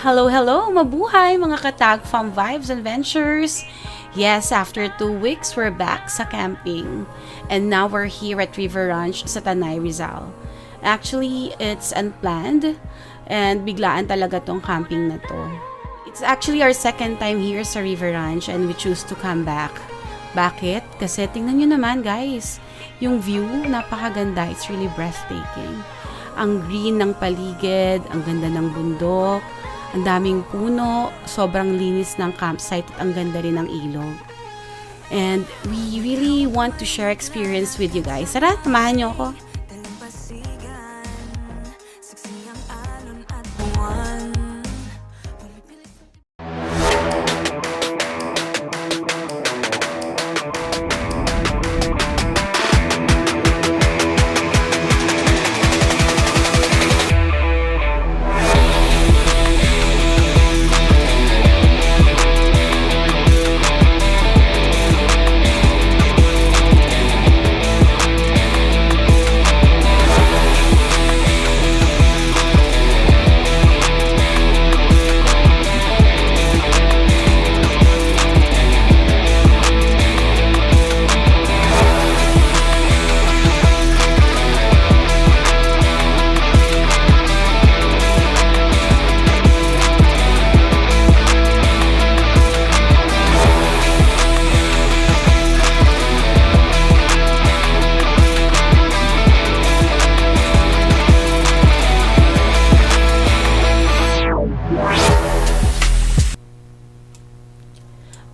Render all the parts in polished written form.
Hello, hello! Mabuhay mga katag from Vibes Adventures! Yes, after 2 weeks, we're back sa camping. And now we're here at River Ranch sa Tanay, Rizal. Actually, it's unplanned and biglaan talaga tong camping na to. It's actually our second time here sa River Ranch and we choose to come back. Bakit? Kasi tingnan nyo naman guys, yung view, napakaganda. It's really breathtaking. Ang green ng paligid, ang ganda ng bundok, ang daming puno, sobrang linis ng campsite at ang ganda rin ng ilog. And we really want to share experience with you guys. Tara, samahan niyo ako.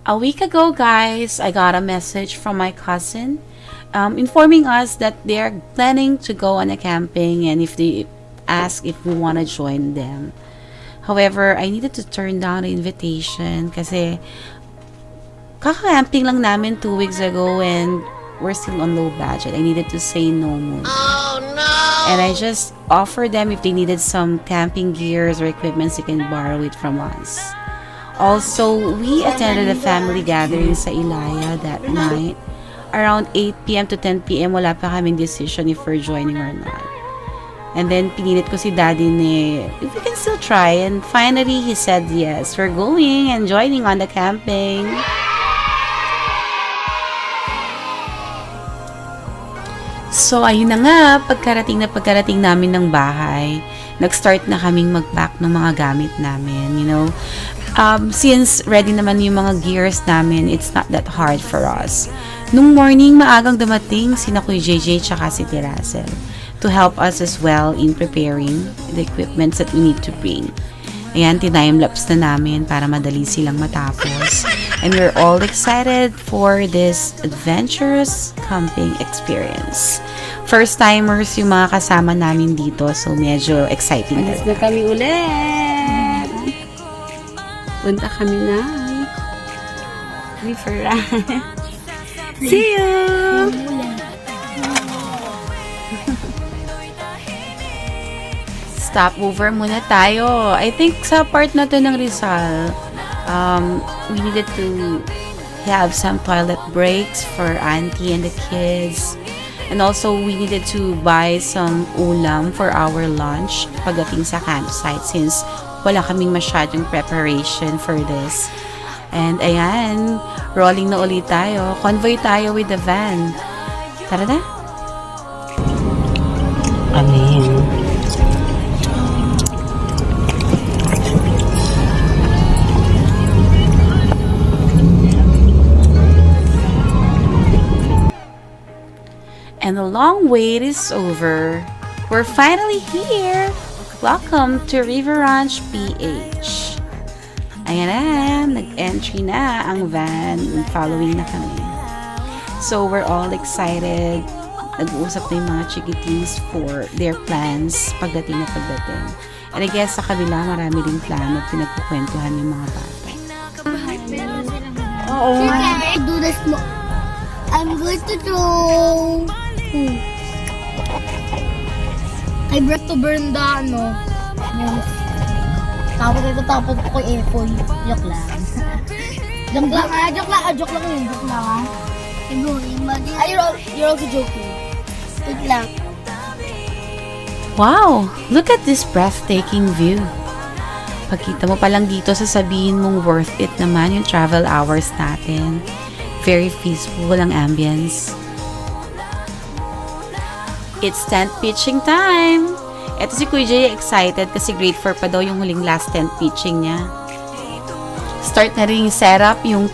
A week ago, guys, I got a message from my cousin informing us that they're planning to go on a camping and if they ask if we want to join them. However, I needed to turn down the invitation kasi kaka-camping lang namin 2 weeks ago and we're still on low budget. I needed to say no muna. Oh, no! And I just offered them if they needed some camping gears or equipments they can borrow it from us. Also, we attended a family gathering sa Ilaya that night. Around 8 p.m. to 10 p.m. wala pa kaming decision if we're joining or not. And then, pinilit ko si daddy if we can still try. And finally, he said yes. We're going and joining on the camping. So, ayun na nga, pagkarating namin ng bahay, nag-start na kaming mag-pack ng mga gamit namin, you know. Since ready naman yung mga gears namin, it's not that hard for us. Nung morning, maagang dumating sina Kuya JJ tsaka si Russell to help us as well in preparing the equipments that we need to bring. Ayan, tinime-lapse na namin para madali silang matapos. And we're all excited for this adventurous camping experience. First-timers yung mga kasama namin dito, so medyo exciting. Alas na kami ulit! Punta kami na River Ranch. See you! Stopover muna tayo. I think sa part na to ng Rizal, we needed to have some toilet breaks for auntie and the kids. And also, we needed to buy some ulam for our lunch pagdating sa campsite since wala kaming masyadong preparation for this. And ayan, rolling na ulit tayo. Convoy tayo with the van. Tara na! Amen. And the long wait is over. We're finally here! Welcome to River Ranch PH. Ayan na, nag-entry na ang van. Following na kami. So, we're all excited. Nag-uusap na yung mga chikitings for their plans pagdating. And I guess sa kabila, marami rin plano at pinagkukwentuhan yung mga bata. Oo. Do this mo. I'm going to throw. I brought to burn the tapos ko kay Epoy. Joke lang. Joke lang. You're also joking. Wait lang. Wow! Look at this breathtaking view. Pagkita mo pa lang dito, sasabihin mong worth it naman yung travel hours natin. Very peaceful ang ambience. It's tent pitching time! Eto si Kuya Jay excited kasi grade 4 pa daw yung huling last tent pitching niya. Start na rin yung setup, yung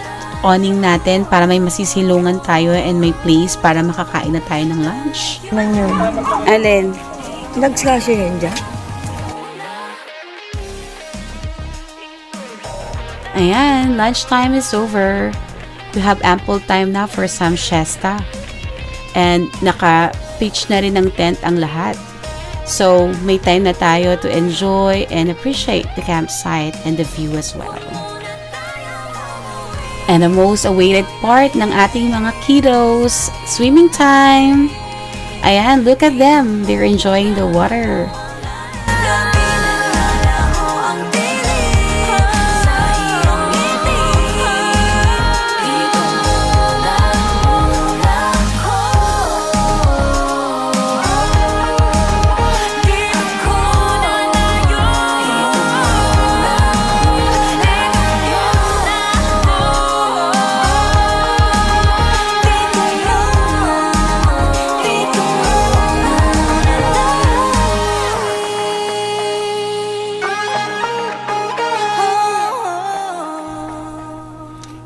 awning natin para may masisilungan tayo and may place para makakain na tayo ng lunch. Alin? Nagskasya yan dyan? Ayan, lunchtime is over. We have ample time na for some siesta. And naka-pitch na rin ng tent ang lahat. So, may time na tayo to enjoy and appreciate the campsite and the view as well. And the most awaited part ng ating mga kiddos, swimming time. Ayan, look at them. They're enjoying the water.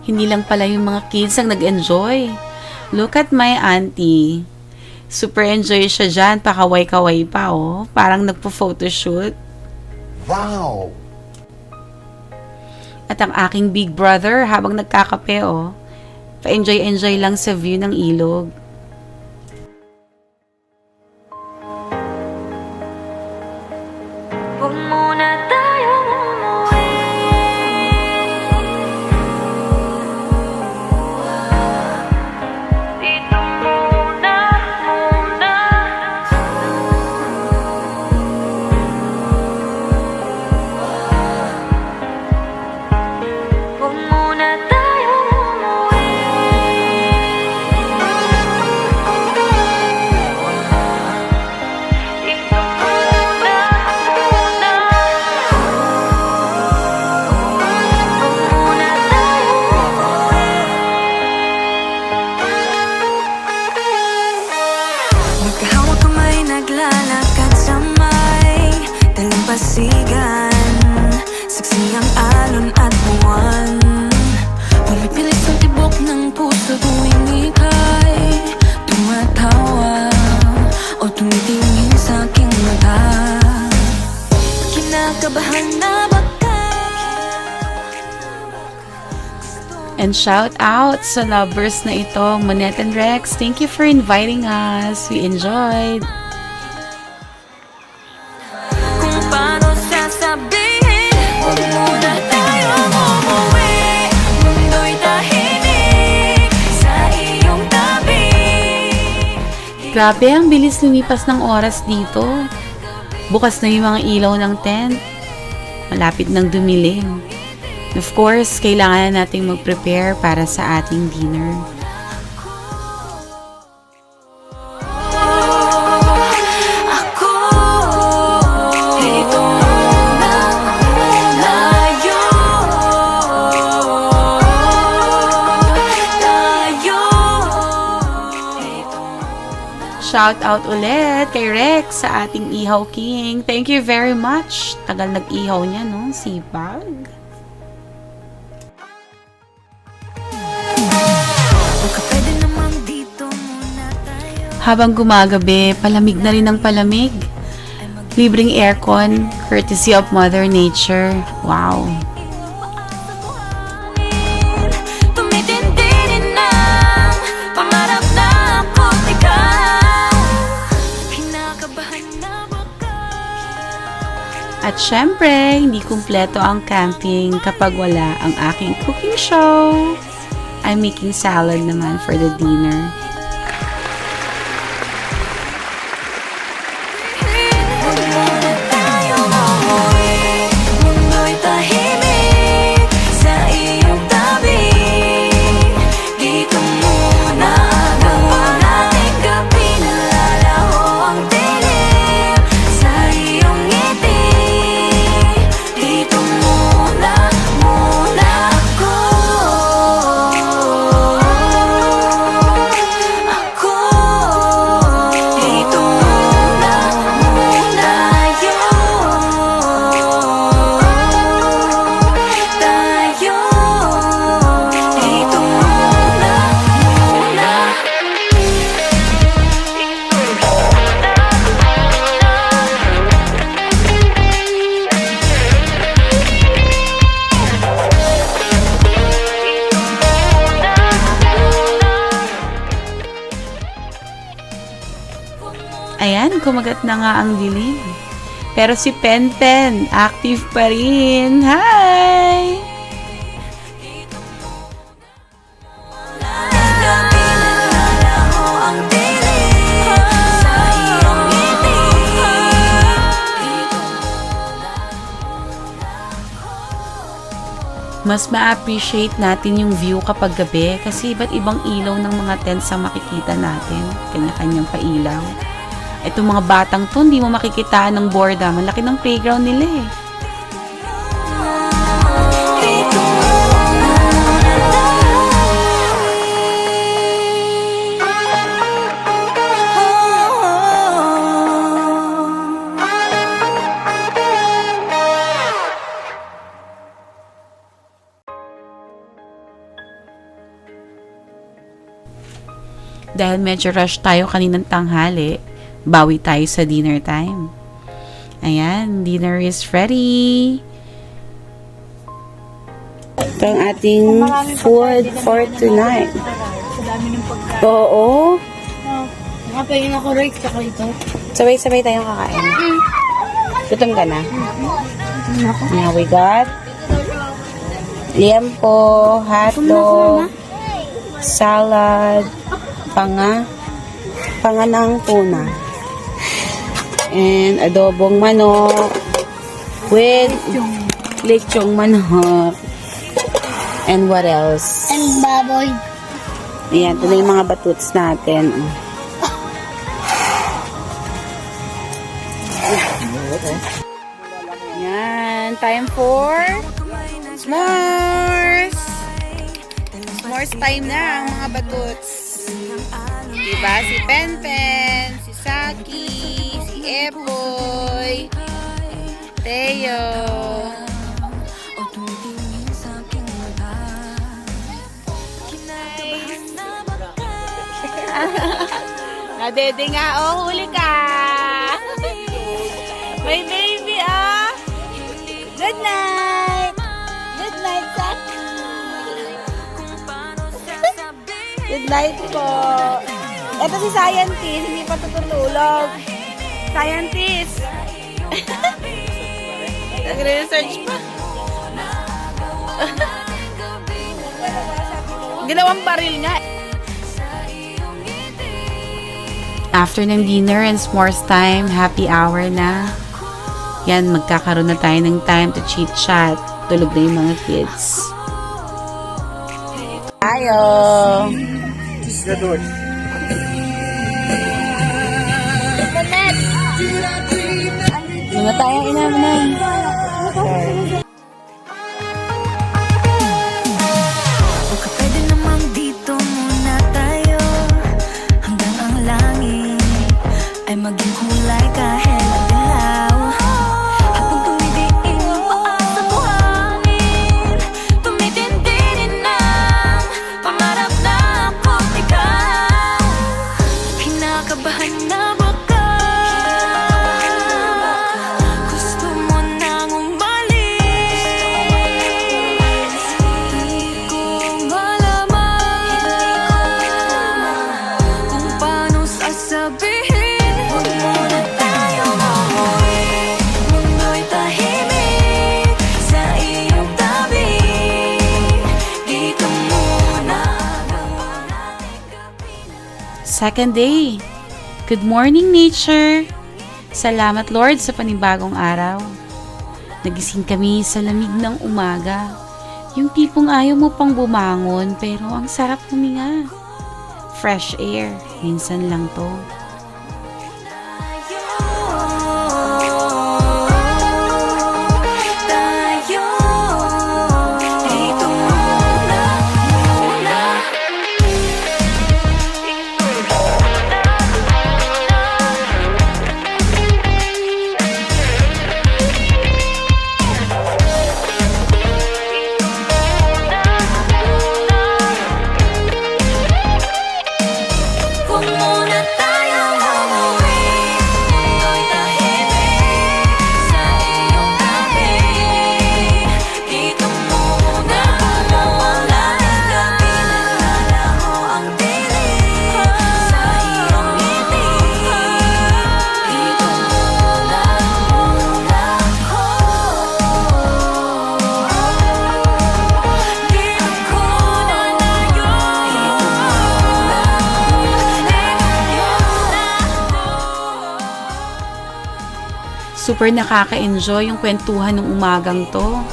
Hindi lang pala yung mga kids ang nag-enjoy. Look at my auntie. Super enjoy siya dyan. Pakaway-kaway pa, oh. Parang nagpo-photoshoot. Wow! At ang aking big brother, habang nagkakape, oh. Pa-enjoy-enjoy lang sa view ng ilog. Huwag muna tayong umuwi. Dito muna. Huwag muna tayong umuwi. Dito muna. Magkahawak kamay, naglalakad sa may dalampasigan. Saksi ang alon at buwan. Pumipilis ang tibok ng puso tuwing ika'y tumatawa o tumitingin sa aking mata. Kinakabahan na baka. And shout out sa lovers na ito, Monette and Rex. Thank you for inviting us. We enjoyed. Kung paano sasabihin, huwag muna tayong umuwi. Mundo'y tahimik sa iyong tabi. Grabe, ang bilis lumipas ng oras dito. Bukas na yung mga ilaw ng tent. Malapit ng dumilim. Of course, kailangan nating mag-prepare para sa ating dinner. Ako dito muna, layo tayo. Shout out ulit kay Rex sa ating Ihaw King. Thank you very much. Tagal nag-ihaw niya, no? Sipag. Baka pwede naman dito muna tayo. Habang gumagabi, palamig na rin ang palamig. Libreng aircon, courtesy of Mother Nature. Wow. Tumitindi rin ang pangarap na ako't ikaw. Kinakabahan na baka. At syempre, hindi kumpleto ang camping kapag wala ang aking cooking show. I'm making salad naman for the dinner. Huwag muna tayong umuwi. Mundo'y tahimik sa iyong tabi. Dito muna hanggang ating gabi. Nalalaho ang dilim sa iyong ngiti. Dito muna. Ayan, kumagat na nga ang dilim. Pero si Pen Pen, active pa rin. Hi! gabi naglalaho ang dilim sa iyong ngiti. Mas ma-appreciate natin yung view kapag gabi kasi iba't ibang ilaw ng mga tents ang makikita natin. Kanya-kanyang pailaw. Itong mga batang to, hindi mo makikitaan ng boredom. Ang laki ng playground nila eh. Dito Dahil medyo rush tayo kaninang tanghali, bawi tayo sa dinner time. Ayan, dinner is ready. Ito ang ating food for tonight. Oo. Nakapahingin ako rice ako ito. Sabay-sabay tayong kakain. Gutom ka na? Now we got liempo, hotdog, salad, panga ng tuna, and adobong manok with lechong manok. And what else? And baboy. Ayan, ito na yung mga batuts natin. Yan, time for s'mores! S'mores time na ang mga batuts. Diba? Si Penpen, si Saki, si Epoy, Teo. o tumitingin sa aking mata. Kinakabahan na baka Nadede nga, oh, huli ka! My baby, ah! Good night! Good night, Saki! kung paano sasabihin. Good night po! Ito si Scientist, hindi pa tutulog. Scientist! Nagre-research pa. Ginawang baril nga. After ng dinner and s'mores time, happy hour na. Yan, magkakaroon na tayo ng time to chit-chat. Tulog na yung mga kids. Tayo! Muna tayong inaman. Baka pwede namang dito muna tayo hanggang ang langit ay maging kulay kahit madilaw. Habang tumidiin ang paa sa buhangin, tumitindi rin ang pangarap na ako't ikaw. Kinakabahan na baka gusto mo nang umalis. Hindi ko malaman kung paano sasabihin. Huwag muna tayo mauwi, mundo'y tahimik sa iyong tabi. Dito muna ang ating gabi. Second day. Good morning, nature! Salamat, Lord, sa panibagong araw. Nagising kami sa lamig ng umaga. Yung tipong ayaw mo pang bumangon, pero ang sarap huminga. Fresh air, minsan lang to. Tayo, dito muna. Kung muna tayo Super nakaka-enjoy yung kwentuhan ng umagang to.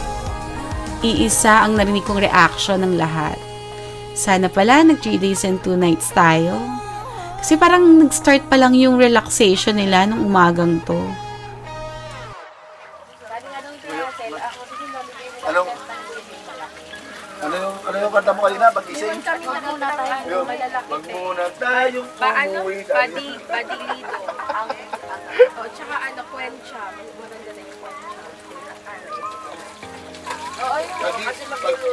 Iisa ang narinig kong reaction ng lahat. Sana pala nag 3 days and 2 nights tayo. Kasi parang nag-start pa lang yung relaxation nila nung umagang to. Ano yung kanta mo kanina? Pag-ising? Wag muna tayong umuwi. Padilito. O, tsaka kwensya. Maganda na yung kwensya.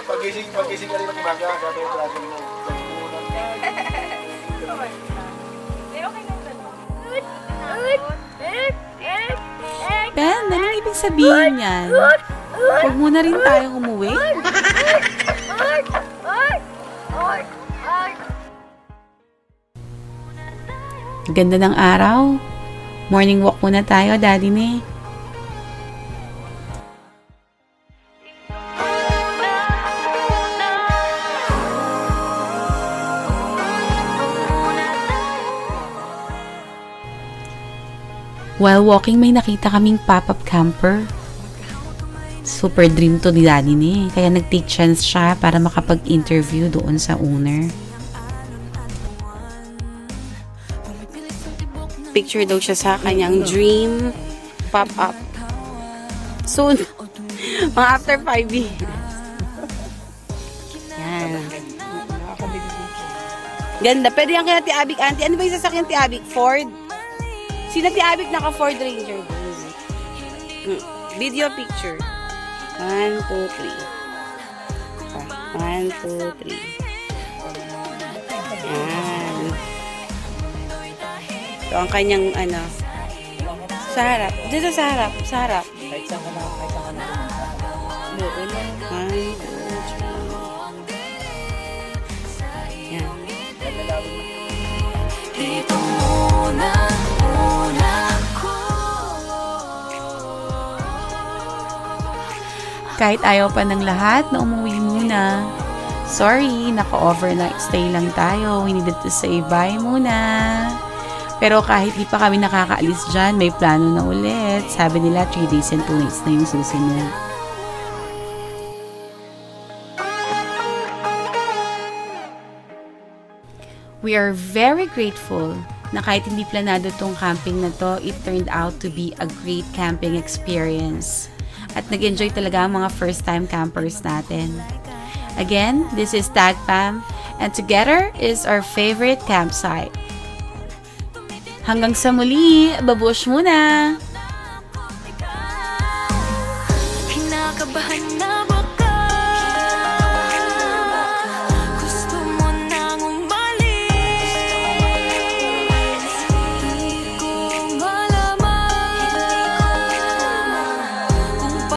Pag-ising ka rin ng umaga, sabi yung trato mo. Ben, anong ibig sabihin yan? Huwag muna rin tayong umuwi? Ganda ng araw. Morning walk muna tayo, Daddy ne. While walking, may nakita kaming pop-up camper. Super dream to ni Daddy ne. Kaya nag-take chance siya para makapag-interview doon sa owner. Picture daw siya sa kanyang dream pop-up. Soon. Mga after 5 years. Yan. Ganda. Pwede yan kaya Ate Abik, Auntie. Ano ba yung sasakyan Ate Abik? Ford? Sino Ate Abik naka Ford Ranger? Video picture. 1, 2, 3. 1, 2, 3. Yan. Ito ang kanyang sa harap. Dito sa harap. Sa harap. Doon. 1, 2, 3. Yan. Dito muna ako. Kahit ayaw pa ng lahat na umuwi muna. Sorry, naka-overnight stay lang tayo. We needed to say bye muna. Pero kahit di pa kami nakakaalis dyan, may plano na ulit. Sabi nila 3 days and 2 nights na yung susunod. We are very grateful na kahit hindi planado tong camping na to, it turned out to be a great camping experience. At nag-enjoy talaga ang mga first-time campers natin. Again, this is Tagpam, and together is our favorite campsite. Hanggang sa muli, babush muna! Kinakabahan na ba?